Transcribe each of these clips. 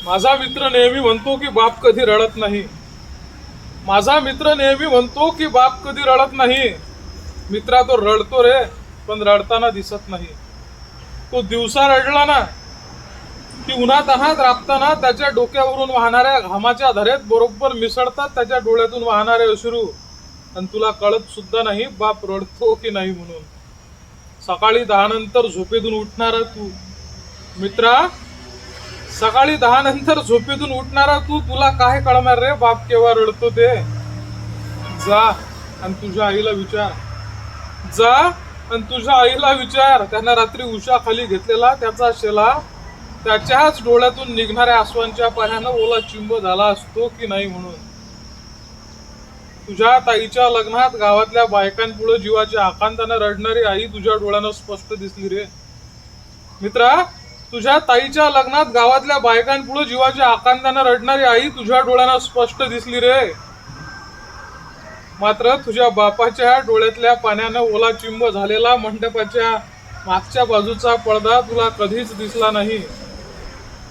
माझा मित्र नेहमी म्हणतो की बाप कधी रडत नाही. माझा मित्र नेहमी म्हणतो की बाप कधी रडत नाही. मित्रा, तो रडतो रे, पण रडताना दिसत नाही. तो दिवसा रडला ना की उन्हातान्हात राबताना त्याच्या डोक्यावरून वाहणाऱ्या घामाच्या धारेत बरोबर मिसळतात त्याच्या डोळ्यातून वाहणारे अश्रू. आणि तुला कळत सुद्धा नाही बाप रडतो की नाही म्हणून. सकाळी 10 नंतर झोपेतून उठणारा तू मित्रा, सकाळी 10 नंतर झोपेतून उठणारा तू, तुला काय कळणार रे बाप केव्हा रडतो ते. जा आणि तुझ्या आईला विचार. जा आणि तुझ्या आईला विचार, त्यांना रात्री उशा खाली घेतलेला त्याचा शेला त्याच्याच डोळ्यातून निघणाऱ्या आसवांच्या पाण्यानं ओला चिंब झाला असतो की नाही म्हणून. तुझ्या ताईच्या लग्नात गावातल्या बायकांपुढे जीवाच्या आकांतानं रडणारी आई तुझ्या डोळ्यानं स्पष्ट दिसली रे. मित्रा, तुझ्या ताईच्या लग्नात गावातल्या बायकांपुढे जीवाच्या आकांतानं रडणारी आई तुझ्या डोळ्यानं स्पष्ट दिसली रे. मात्र तुझ्या बापाच्या डोळ्यातल्या पाण्यानं ओला चिंब झालेला मंडपाच्या मागच्या बाजूचा पडदा तुला कधीच दिसला नाही.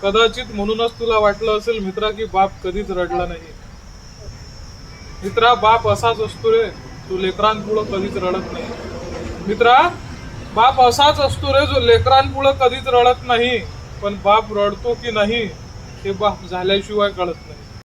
कदाचित म्हणूनच तुला वाटलं असेल मित्रा की बाप कधीच रडला नाही. मित्रा, बाप असाच असतो रे, तो लेकरांपुढं कधीच रडत नाही. मित्रा, बाप असाच असतो रे, जो लेकरांपुढं कधीच रडत नाही. पण बाप रडतो की नाही हे बाप झाल्याशिवाय कळत नाही.